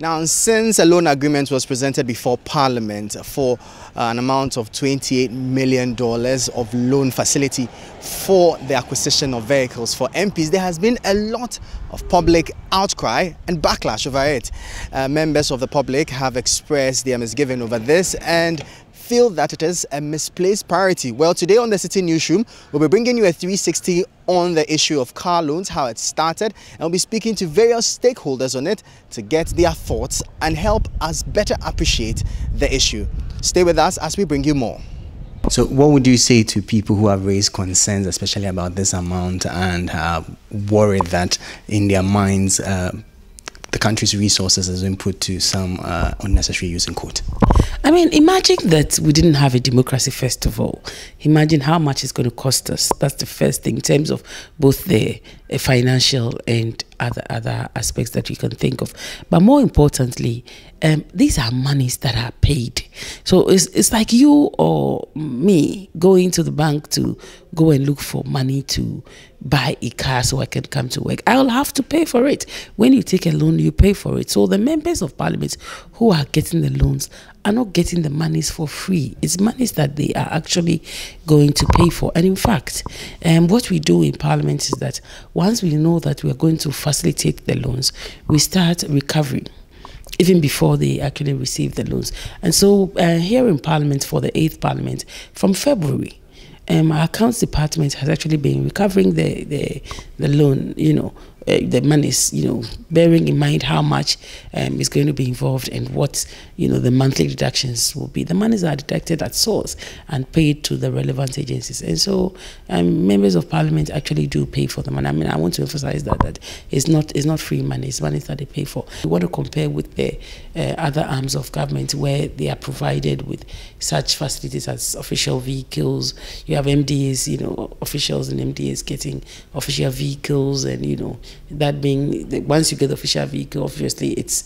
Now, since a loan agreement was presented before Parliament for an amount of $28 million of loan facility for the acquisition of vehicles for MPs, there has been a lot of public outcry and backlash over it. Members of the public have expressed their misgiving over this and feel that it is a misplaced priority. Well, today on the Citi Newsroom, we'll be bringing you a 360 on the issue of car loans, how it started, and we'll be speaking to various stakeholders on it to get their thoughts and help us better appreciate the issue. Stay with us as we bring you more. So what would you say to people who have raised concerns, especially about this amount, and worried that in their minds the country's resources has been put to some unnecessary use in court? I mean, imagine that we didn't have a democracy, first of all. Imagine how much it's going to cost us. That's the first thing in terms of both the financial and other aspects that we can think of. But more importantly, these are monies that are paid. So it's like you or me going to the bank to go and look for money to buy a car so I can come to work. I'll have to pay for it. When you take a loan, you pay for it. So the members of parliament who are getting the loans are not getting the monies for free. It's monies that they are actually going to pay for. And in fact, what we do in parliament is that once we know that we are going to facilitate the loans, we start recovering even before they actually receive the loans. And so here in Parliament, for the 8th Parliament, from February, our accounts department has actually been recovering the loan, the monies, bearing in mind how much is going to be involved and what, the monthly deductions will be. The monies are deducted at source and paid to the relevant agencies. And so members of parliament actually do pay for the money. I mean, I want to emphasize that it's not free money, it's money that they pay for. We want to compare with the other arms of government where they are provided with such facilities as official vehicles. You have MDAs, officials and MDAs getting official vehicles, and that being, once you get the official vehicle, obviously it's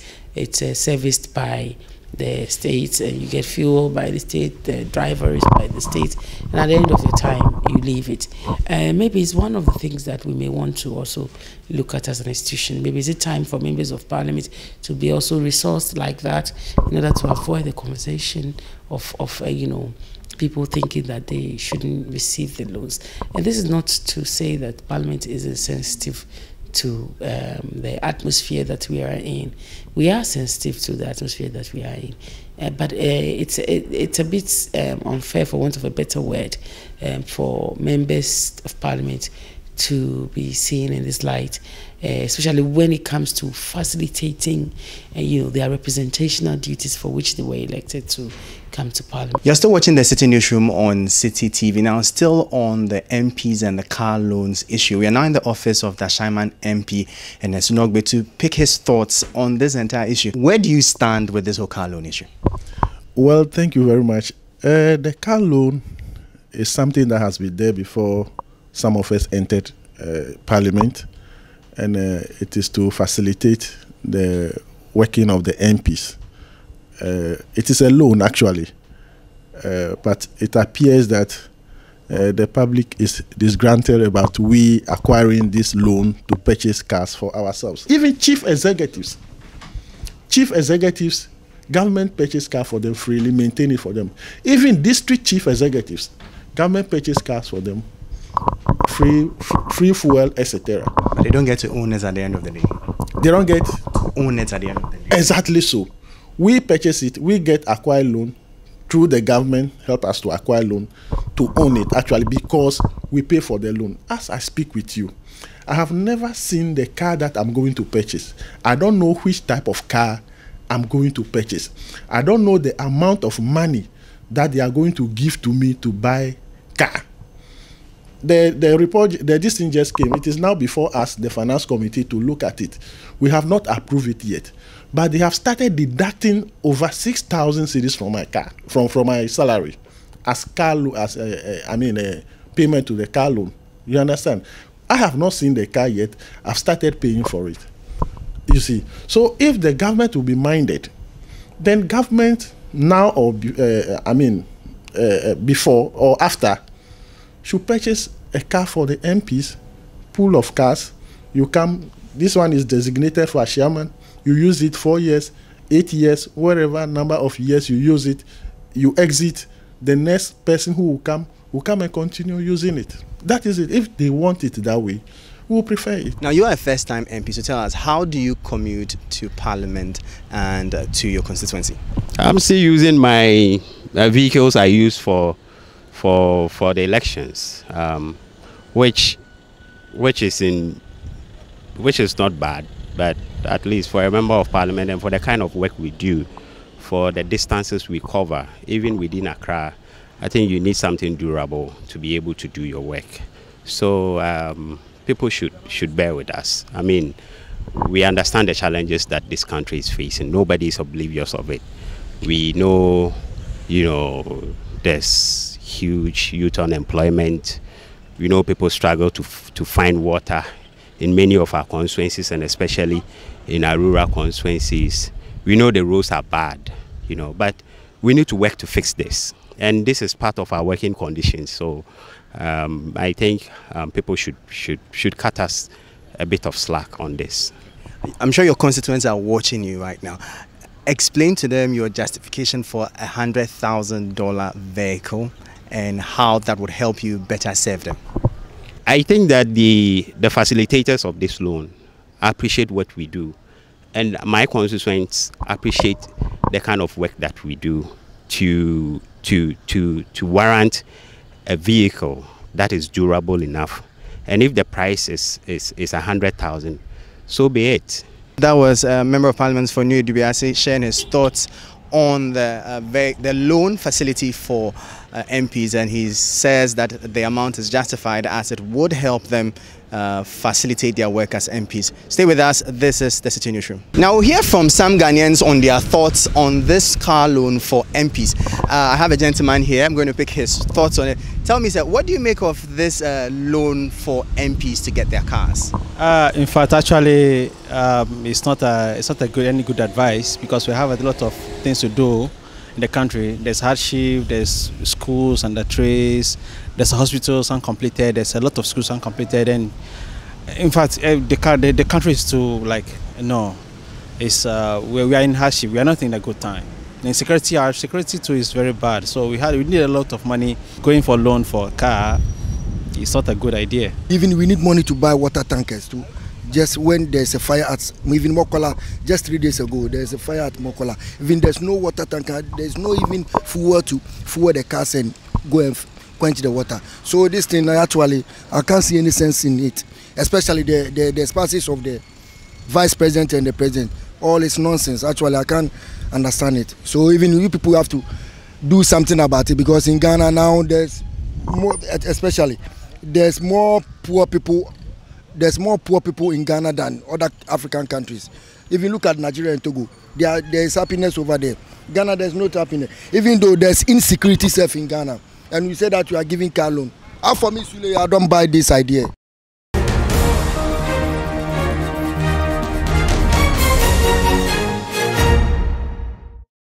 serviced by the state, and you get fuel by the state, the driver is by the state, and at the end of the time you leave it. Maybe it's one of the things that we may want to also look at as an institution. Maybe is it time for members of parliament to be also resourced like that in order to avoid the conversation of people thinking that they shouldn't receive the loans. And this is not to say that parliament is insensitive to the atmosphere that we are in. We are sensitive to the atmosphere that we are in, but it's a bit unfair, for want of a better word, for members of parliament to be seen in this light, especially when it comes to facilitating their representational duties for which they were elected to come to parliament. You're still watching the Citi Newsroom on Citi TV. Now, still on the MPs and the car loans issue. We are now in the office of the Shaiman MP and Sunogbe to pick his thoughts on this entire issue. Where do you stand with this whole car loan issue? Well, thank you very much. The car loan is something that has been there before some of us entered parliament, and it is to facilitate the working of the MPs. It is a loan, actually, but it appears that the public is disgruntled about we acquiring this loan to purchase cars for ourselves. Even chief executives, government purchase cars for them freely, maintain it for them. Even district chief executives, government purchase cars for them, free fuel, etc. But they don't get to own it at the end of the day. They don't get to own it at the end of the day. Exactly so. We purchase it, we get acquire loan through the government, help us to acquire loan to own it, actually, because we pay for the loan. As I speak with you, I have never seen the car that I'm going to purchase. I don't know which type of car I'm going to purchase. I don't know the amount of money that they are going to give to me to buy car. The report, this thing just came. It is now before us, the finance committee, to look at it. We have not approved it yet, but they have started deducting over 6,000 cedis from my car, from my salary, as payment to the car loan. You understand? I have not seen the car yet. I've started paying for it. You see. So if the government will be minded, then government now or before or after should purchase a car for the MPs, pool of cars. You come, this one is designated for a chairman. You use it 4 years, 8 years, whatever number of years you use it, you exit, the next person who will come and continue using it. That is it. If they want it that way, we will prefer it. Now, you are a first-time MP, so tell us, how do you commute to Parliament and to your constituency? I'm still using my vehicles I use for the elections, which is not bad, but at least for a member of Parliament and for the kind of work we do, for the distances we cover, even within Accra, I think you need something durable to be able to do your work. So people should bear with us. I mean, we understand the challenges that this country is facing. Nobody is oblivious of it. We know, there's huge youth unemployment. We know people struggle to find water in many of our constituencies, and especially in our rural constituencies. We know the roads are bad, but we need to work to fix this. And this is part of our working conditions. So I think people should cut us a bit of slack on this. I'm sure your constituents are watching you right now. Explain to them your justification for a $100,000 vehicle and how that would help you better serve them. I think that the facilitators of this loan appreciate what we do, and my constituents appreciate the kind of work that we do to warrant a vehicle that is durable enough. And if the price is 100,000, so be it. That was a Member of Parliament for New Dubiase sharing his thoughts on the loan facility for MPs, and he says that the amount is justified as it would help them facilitate their work as MPs. Stay with us. This is the Citi Newsroom. Now we'll hear from some Ghanaians on their thoughts on this car loan for MPs. I have a gentleman here. I'm going to pick his thoughts on it. Tell me, sir, what do you make of this loan for MPs to get their cars? In fact, actually, it's not any good advice, because we have a lot of things to do in the country. There's hardship, there's schools and the trades, there's hospitals uncompleted, there's a lot of schools uncompleted, and in fact, the country is too, it's we are in hardship. We are not in a good time. And security, our security too is very bad. So we need a lot of money. Going for loan for a car is not a good idea. Even we need money to buy water tankers too. Just when there's a fire at even Mokola, just 3 days ago, there's a fire at Mokola. Even there's no water tanker, there's no even fuel to fuel the cars and go and quench the water. So this thing, actually, I can't see any sense in it. Especially the spouses of the vice president and the president. All is nonsense. Actually, I can't understand it. So even you people have to do something about it, because in Ghana now there's more, especially there's more poor people. There's more poor people in Ghana than other African countries. If you look at Nigeria and Togo, there is happiness over there. Ghana, there's no happiness. Even though there's insecurity self in Ghana, and we say that you are giving car loan. For me, I don't buy this idea.